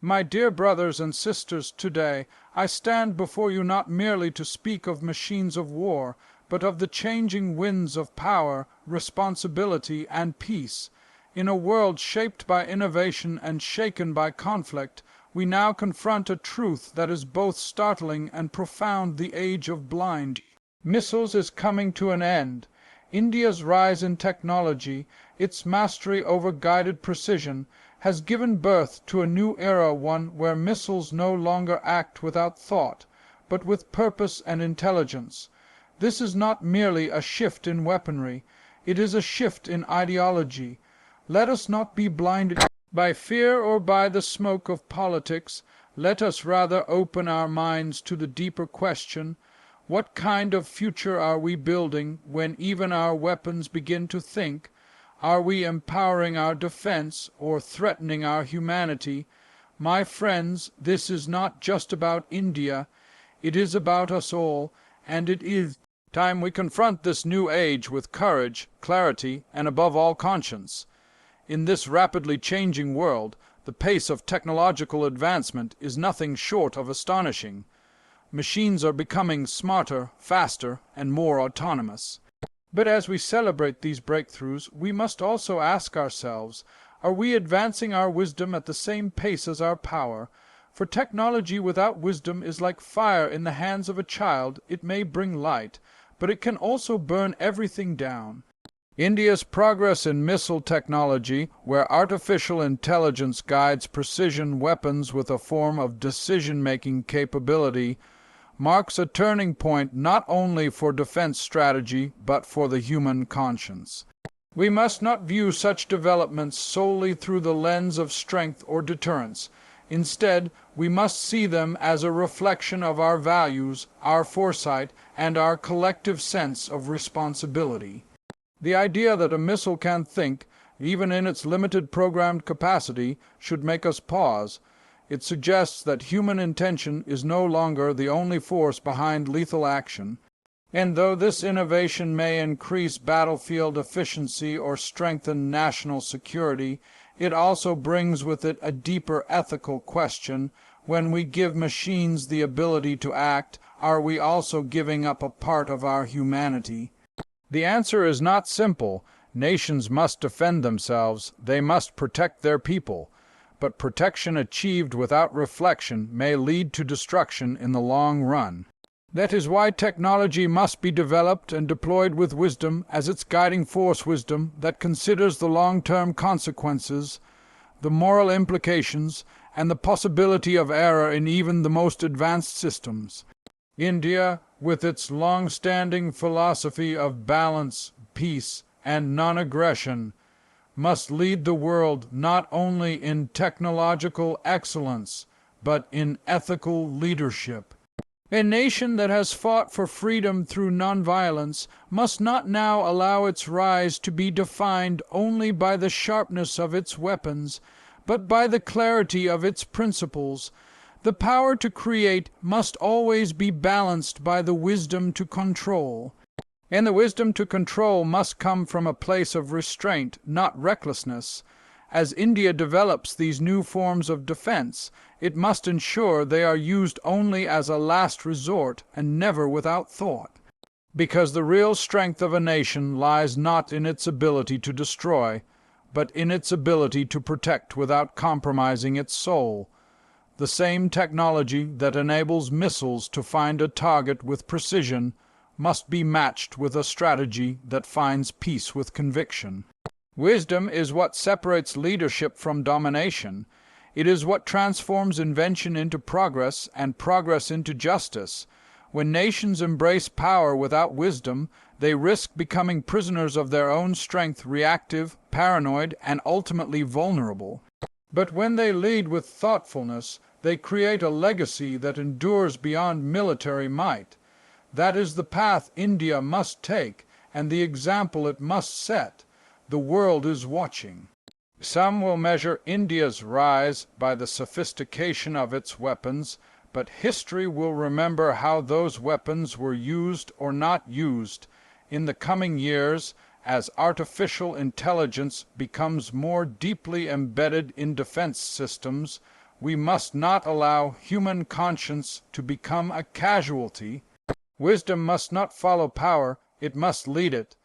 My dear brothers and sisters, today I stand before you not merely to speak of machines of war, but of the changing winds of power, responsibility, and peace. In a world shaped by innovation and shaken by conflict, we now confront a truth that is both startling and profound: the age of blind. Missiles is coming to an end. India's rise in technology, its mastery over guided precision, has given birth to a new era, one where missiles no longer act without thought, but with purpose and intelligence. This is not merely a shift in weaponry, it is a shift in ideology. Let us not be blinded by fear or by the smoke of politics. Let us rather open our minds to the deeper question: what kind of future are we building when even our weapons begin to think? Are we empowering our defense or threatening our humanity? My friends, this is not just about India. It is about us all, and it is time we confront this new age with courage, clarity, and above all conscience. In this rapidly changing world, the pace of technological advancement is nothing short of astonishing. Machines are becoming smarter, faster, and more autonomous. But as we celebrate these breakthroughs, we must also ask ourselves, are we advancing our wisdom at the same pace as our power? For technology without wisdom is like fire in the hands of a child. It may bring light, but it can also burn everything down. India's progress in missile technology, where artificial intelligence guides precision weapons with a form of decision-making capability, marks a turning point not only for defense strategy but for the human conscience. We must not view such developments solely through the lens of strength or deterrence. Instead, we must see them as a reflection of our values, our foresight, and our collective sense of responsibility. The idea that a missile can think, even in its limited programmed capacity, should make us pause. It suggests that human intention is no longer the only force behind lethal action. And though this innovation may increase battlefield efficiency or strengthen national security, it also brings with it a deeper ethical question. When we give machines the ability to act, are we also giving up a part of our humanity? The answer is not simple. Nations must defend themselves. They must protect their people. But protection achieved without reflection may lead to destruction in the long run. That is why technology must be developed and deployed with wisdom as its guiding force, wisdom that considers the long-term consequences, the moral implications, and the possibility of error in even the most advanced systems. India, with its long-standing philosophy of balance, peace, and non-aggression, must lead the world not only in technological excellence, but in ethical leadership. A nation that has fought for freedom through nonviolence must not now allow its rise to be defined only by the sharpness of its weapons, but by the clarity of its principles. The power to create must always be balanced by the wisdom to control. And the wisdom to control must come from a place of restraint, not recklessness. As India develops these new forms of defense, it must ensure they are used only as a last resort and never without thought. Because the real strength of a nation lies not in its ability to destroy, but in its ability to protect without compromising its soul. The same technology that enables missiles to find a target with precision must be matched with a strategy that finds peace with conviction. Wisdom is what separates leadership from domination. It is what transforms invention into progress and progress into justice. When nations embrace power without wisdom, they risk becoming prisoners of their own strength, reactive, paranoid, and ultimately vulnerable. But when they lead with thoughtfulness, they create a legacy that endures beyond military might. That is the path India must take, and the example it must set. The world is watching. Some will measure India's rise by the sophistication of its weapons, but history will remember how those weapons were used or not used. In the coming years, as artificial intelligence becomes more deeply embedded in defense systems, We must not allow human conscience to become a casualty. Wisdom must not follow power, it must lead it.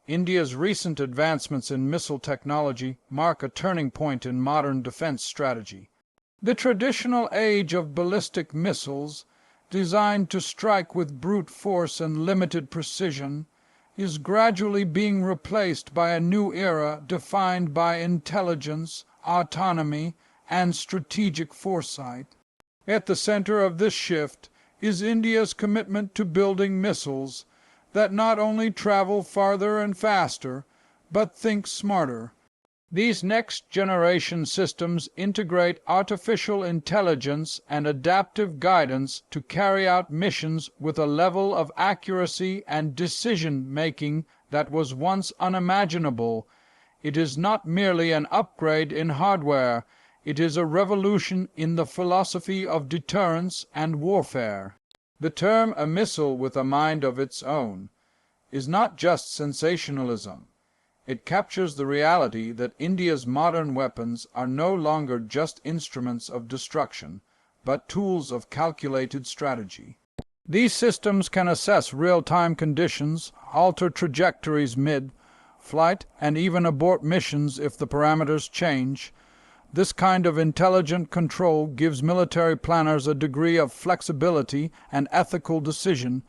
India's recent advancements in missile technology mark a turning point in modern defense strategy. The traditional age of ballistic missiles, designed to strike with brute force and limited precision, is gradually being replaced by a new era defined by intelligence, autonomy, and strategic foresight. At the center of this shift is India's commitment to building missiles that not only travel farther and faster, but think smarter. These next-generation systems integrate artificial intelligence and adaptive guidance to carry out missions with a level of accuracy and decision-making that was once unimaginable. It is not merely an upgrade in hardware, it is a revolution in the philosophy of deterrence and warfare. The term "a missile with a mind of its own" is not just sensationalism. It captures the reality that India's modern weapons are no longer just instruments of destruction, but tools of calculated strategy. These systems can assess real-time conditions, alter trajectories mid-flight, and even abort missions if the parameters change. This kind of intelligent control gives military planners a degree of flexibility and ethical decision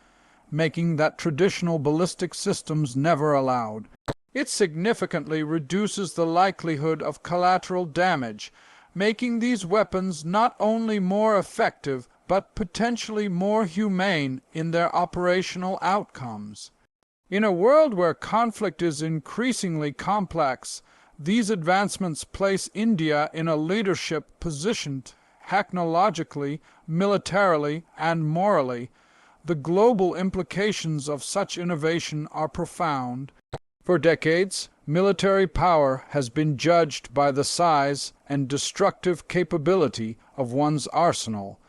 making that traditional ballistic systems never allowed. It significantly reduces the likelihood of collateral damage, making these weapons not only more effective but potentially more humane in their operational outcomes. In a world where conflict is increasingly complex, these advancements place India in a leadership position technologically, militarily, and morally. The global implications of such innovation are profound. For decades, military power has been judged by the size and destructive capability of one's arsenal.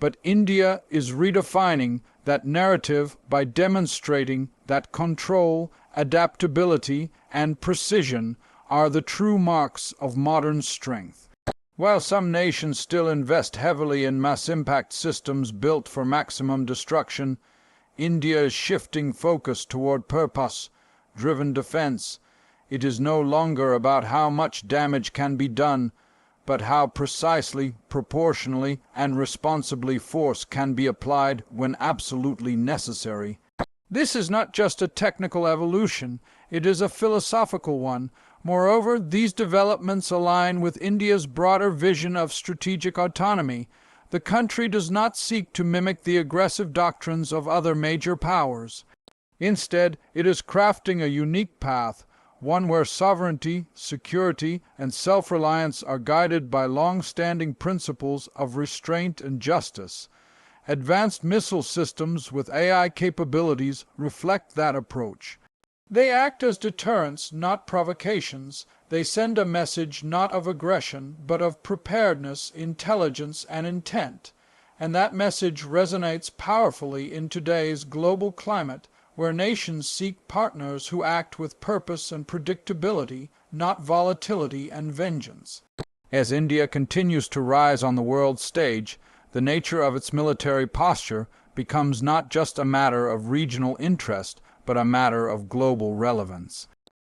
But India is redefining that narrative by demonstrating that control, adaptability, and precision are the true marks of modern strength. While some nations still invest heavily in mass-impact systems built for maximum destruction, India is shifting focus toward purpose-driven defense. It is no longer about how much damage can be done, but how precisely, proportionally, and responsibly force can be applied when absolutely necessary. This is not just a technical evolution, it is a philosophical one. Moreover, these developments align with India's broader vision of strategic autonomy. The country does not seek to mimic the aggressive doctrines of other major powers. Instead, it is crafting a unique path, one where sovereignty, security, and self-reliance are guided by long-standing principles of restraint and justice. Advanced missile systems with AI capabilities reflect that approach. They act as deterrents, not provocations. They send a message not of aggression, but of preparedness, intelligence, and intent. And that message resonates powerfully in today's global climate, where nations seek partners who act with purpose and predictability, not volatility and vengeance. As India continues to rise on the world stage, the nature of its military posture becomes not just a matter of regional interest, but a matter of global relevance.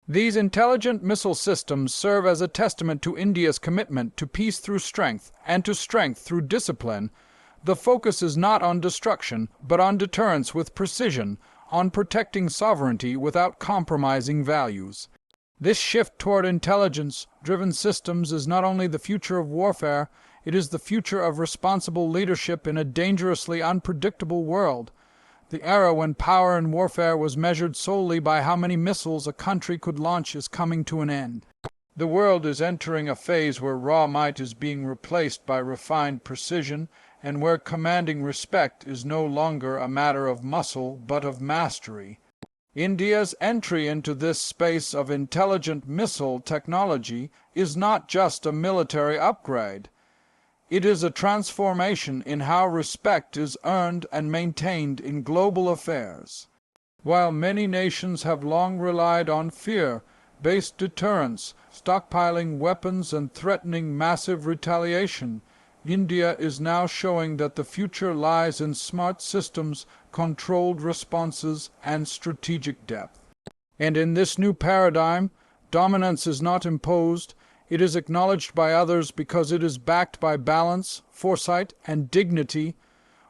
These intelligent missile systems serve as a testament to India's commitment to peace through strength, and to strength through discipline. The focus is not on destruction, but on deterrence with precision, on protecting sovereignty without compromising values. This shift toward intelligence-driven systems is not only the future of warfare, it is the future of responsible leadership in a dangerously unpredictable world. The era when power in warfare was measured solely by how many missiles a country could launch is coming to an end. The world is entering a phase where raw might is being replaced by refined precision, and where commanding respect is no longer a matter of muscle but of mastery. India's entry into this space of intelligent missile technology is not just a military upgrade. It is a transformation in how respect is earned and maintained in global affairs. While many nations have long relied on fear-based deterrence, stockpiling weapons and threatening massive retaliation, India is now showing that the future lies in smart systems, controlled responses, and strategic depth. And in this new paradigm, dominance is not imposed, it is acknowledged by others because it is backed by balance, foresight, and dignity.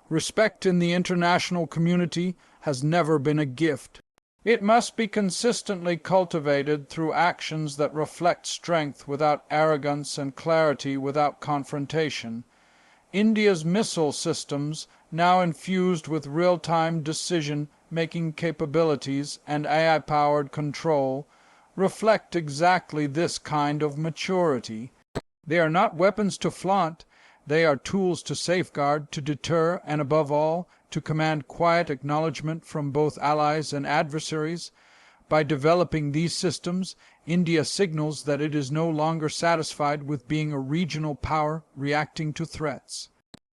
Respect in the international community has never been a gift. It must be consistently cultivated through actions that reflect strength without arrogance and clarity without confrontation. India's missile systems, now infused with real-time decision-making capabilities and AI-powered control, reflect exactly this kind of maturity. They are not weapons to flaunt, they are tools to safeguard, to deter, and above all, to command quiet acknowledgement from both allies and adversaries. By developing these systems, India signals that it is no longer satisfied with being a regional power reacting to threats.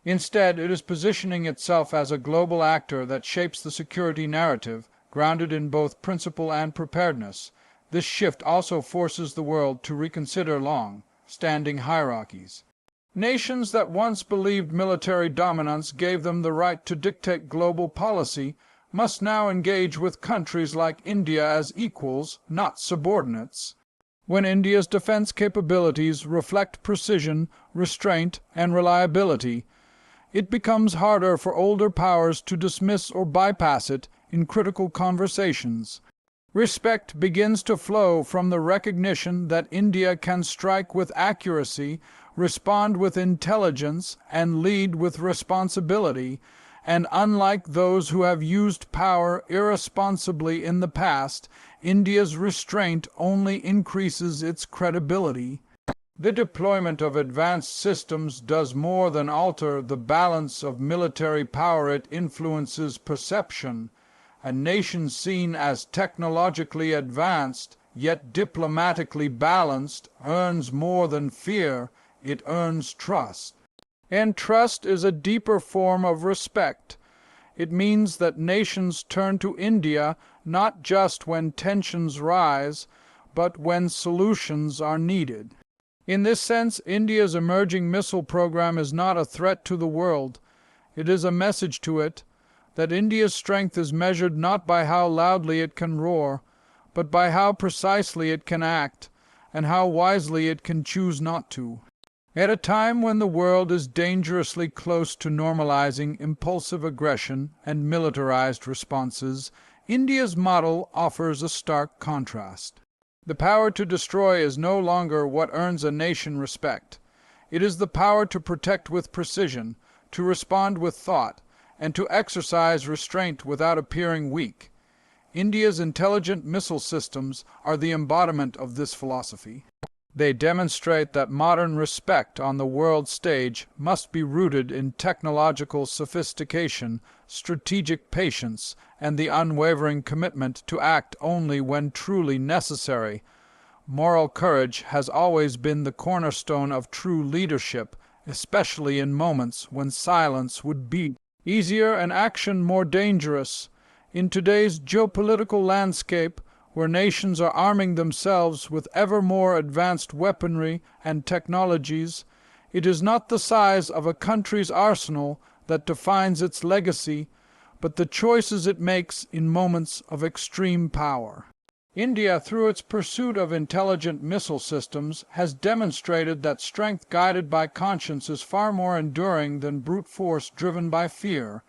Instead, it is positioning itself as a global actor that shapes the security narrative, grounded in both principle and preparedness. This shift also forces the world to reconsider long-standing hierarchies. Nations that once believed military dominance gave them the right to dictate global policy must now engage with countries like India as equals, not subordinates. When India's defense capabilities reflect precision, restraint, and reliability, it becomes harder for older powers to dismiss or bypass it in critical conversations. Respect begins to flow from the recognition that India can strike with accuracy, respond with intelligence, and lead with responsibility, and unlike those who have used power irresponsibly in the past, India's restraint only increases its credibility. The deployment of advanced systems does more than alter the balance of military power, it influences perception. A nation seen as technologically advanced, yet diplomatically balanced, earns more than fear, it earns trust. And trust is a deeper form of respect. It means that nations turn to India not just when tensions rise, but when solutions are needed. In this sense, India's emerging missile program is not a threat to the world. It is a message to it that India's strength is measured not by how loudly it can roar, but by how precisely it can act, and how wisely it can choose not to. At a time when the world is dangerously close to normalizing impulsive aggression and militarized responses, India's model offers a stark contrast. The power to destroy is no longer what earns a nation respect. It is the power to protect with precision, to respond with thought, and to exercise restraint without appearing weak. India's intelligent missile systems are the embodiment of this philosophy. They demonstrate that modern respect on the world stage must be rooted in technological sophistication, strategic patience, and the unwavering commitment to act only when truly necessary. Moral courage has always been the cornerstone of true leadership, especially in moments when silence would be easier and action more dangerous. In today's geopolitical landscape, where nations are arming themselves with ever more advanced weaponry and technologies, it is not the size of a country's arsenal that defines its legacy, but the choices it makes in moments of extreme power. India, through its pursuit of intelligent missile systems, has demonstrated that strength guided by conscience is far more enduring than brute force driven by fear.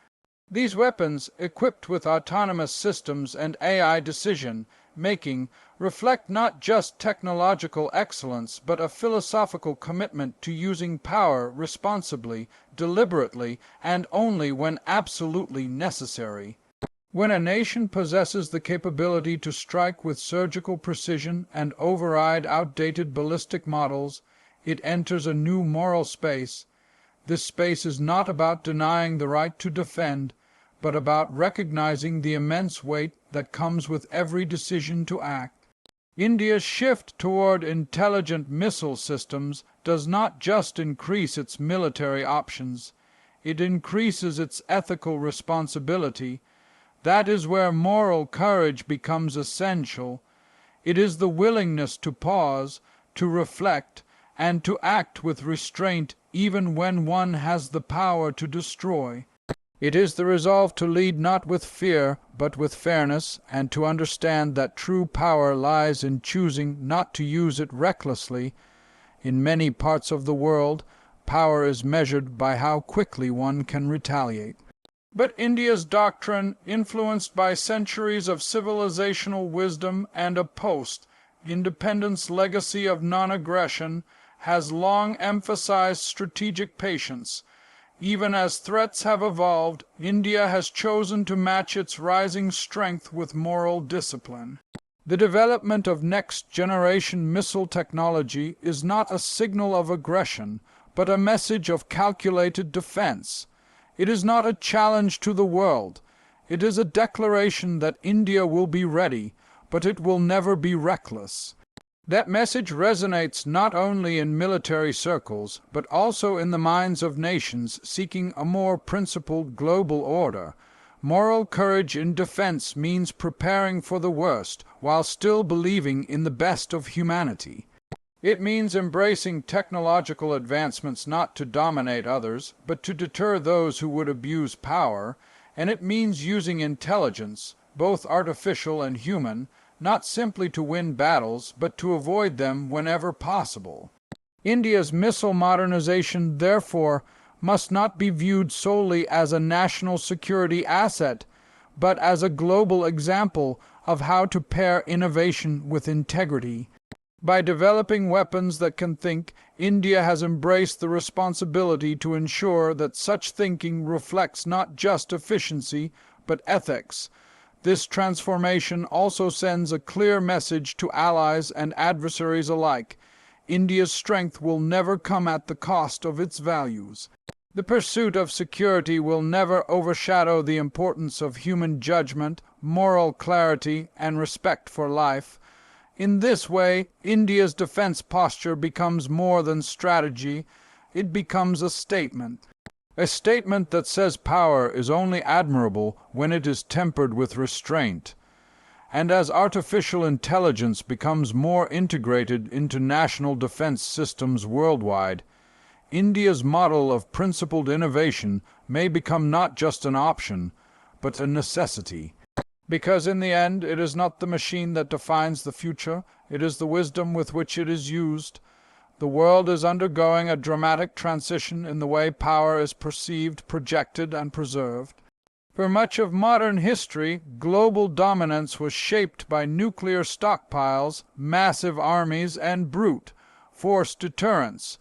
These weapons, equipped with autonomous systems and AI decision-making, reflect not just technological excellence, but a philosophical commitment to using power responsibly, deliberately, and only when absolutely necessary. When a nation possesses the capability to strike with surgical precision and override outdated ballistic models, it enters a new moral space. This space is not about denying the right to defend, but about recognizing the immense weight that comes with every decision to act. India's shift toward intelligent missile systems does not just increase its military options, it increases its ethical responsibility. That is where moral courage becomes essential. It is the willingness to pause, to reflect, and to act with restraint even when one has the power to destroy. It is the resolve to lead not with fear, but with fairness, and to understand that true power lies in choosing not to use it recklessly. In many parts of the world, power is measured by how quickly one can retaliate. But India's doctrine, influenced by centuries of civilizational wisdom and a post-independence legacy of non-aggression, has long emphasized strategic patience. Even as threats have evolved, India has chosen to match its rising strength with moral discipline. The development of next-generation missile technology is not a signal of aggression, but a message of calculated defense. It is not a challenge to the world. It is a declaration that India will be ready, but it will never be reckless. That message resonates not only in military circles, but also in the minds of nations seeking a more principled global order. Moral courage in defense means preparing for the worst, while still believing in the best of humanity. It means embracing technological advancements not to dominate others, but to deter those who would abuse power, and it means using intelligence, both artificial and human, not simply to win battles, but to avoid them whenever possible. India's missile modernization, therefore, must not be viewed solely as a national security asset, but as a global example of how to pair innovation with integrity. By developing weapons that can think, India has embraced the responsibility to ensure that such thinking reflects not just efficiency, but ethics. This transformation also sends a clear message to allies and adversaries alike. India's strength will never come at the cost of its values. The pursuit of security will never overshadow the importance of human judgment, moral clarity, and respect for life. In this way, India's defense posture becomes more than strategy. It becomes a statement. A statement that says power is only admirable when it is tempered with restraint. And as artificial intelligence becomes more integrated into national defense systems worldwide, India's model of principled innovation may become not just an option, but a necessity. Because in the end, it is not the machine that defines the future, it is the wisdom with which it is used. The world is undergoing a dramatic transition in the way power is perceived, projected, and preserved. For much of modern history, global dominance was shaped by nuclear stockpiles, massive armies, and brute force deterrence.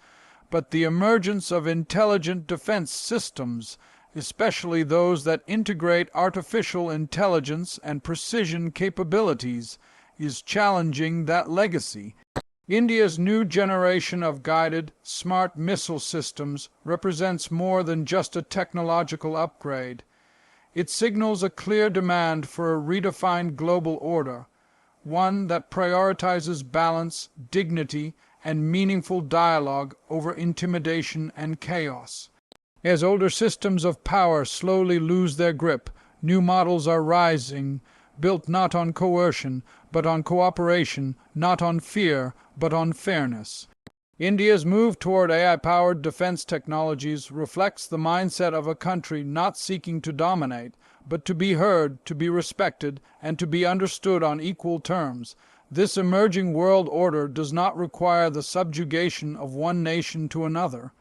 But the emergence of intelligent defense systems, especially those that integrate artificial intelligence and precision capabilities, is challenging that legacy. India's new generation of guided, smart missile systems represents more than just a technological upgrade. It signals a clear demand for a redefined global order, one that prioritizes balance, dignity, and meaningful dialogue over intimidation and chaos. As older systems of power slowly lose their grip, new models are rising, built not on coercion, but on cooperation, not on fear, but on fairness. India's move toward AI-powered defense technologies reflects the mindset of a country not seeking to dominate, but to be heard, to be respected, and to be understood on equal terms. This emerging world order does not require the subjugation of one nation to another.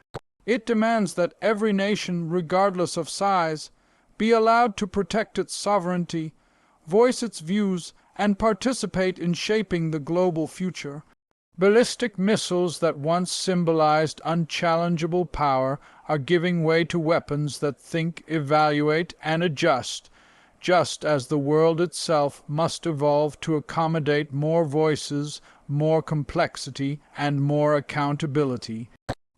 It demands that every nation, regardless of size, be allowed to protect its sovereignty, voice its views, and participate in shaping the global future. Ballistic missiles that once symbolized unchallengeable power are giving way to weapons that think, evaluate, and adjust, just as the world itself must evolve to accommodate more voices, more complexity, and more accountability.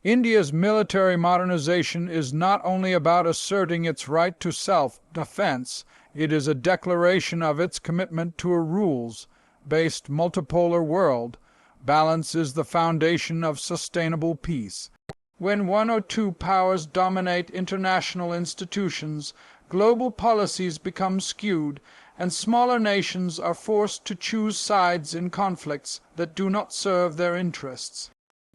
India's military modernization is not only about asserting its right to self-defense, it is a declaration of its commitment to a rules-based multipolar world. Balance is the foundation of sustainable peace. When one or two powers dominate international institutions, global policies become skewed, and smaller nations are forced to choose sides in conflicts that do not serve their interests.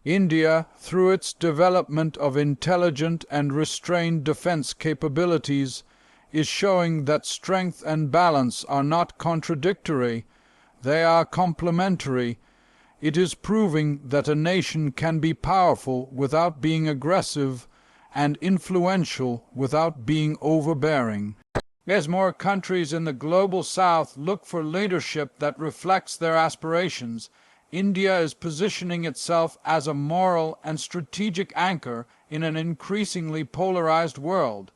India, through its development of intelligent and restrained defense capabilities, is showing that strength and balance are not contradictory, they are complementary. It is proving that a nation can be powerful without being aggressive and influential without being overbearing. As more countries in the global south look for leadership that reflects their aspirations, India is positioning itself as a moral and strategic anchor in an increasingly polarized world.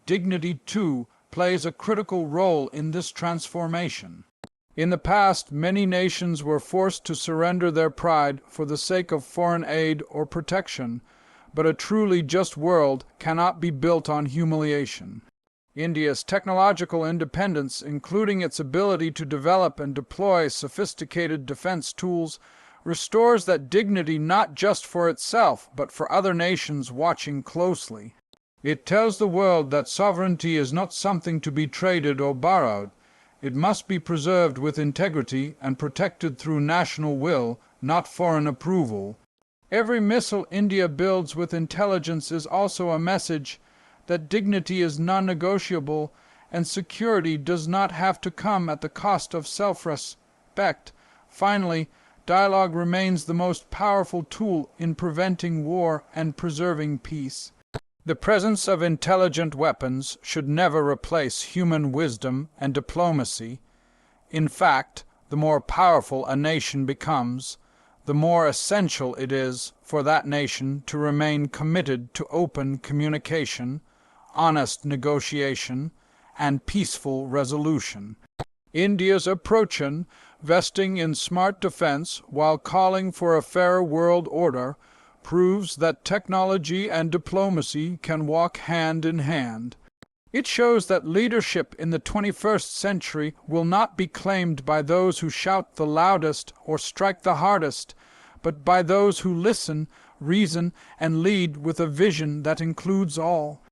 Dignity, too, plays a critical role in this transformation. In the past, many nations were forced to surrender their pride for the sake of foreign aid or protection, but a truly just world cannot be built on humiliation. India's technological independence, including its ability to develop and deploy sophisticated defense tools, restores that dignity not just for itself, but for other nations watching closely. It tells the world that sovereignty is not something to be traded or borrowed. It must be preserved with integrity and protected through national will, not foreign approval. Every missile India builds with intelligence is also a message that dignity is non-negotiable and security does not have to come at the cost of self-respect. Finally, dialogue remains the most powerful tool in preventing war and preserving peace. The presence of intelligent weapons should never replace human wisdom and diplomacy. In fact, the more powerful a nation becomes, the more essential it is for that nation to remain committed to open communication, honest negotiation, and peaceful resolution. India's approach, vesting in smart defense while calling for a fairer world order, proves that technology and diplomacy can walk hand in hand. It shows that leadership in the 21st century will not be claimed by those who shout the loudest or strike the hardest, but by those who listen, reason, and lead with a vision that includes all.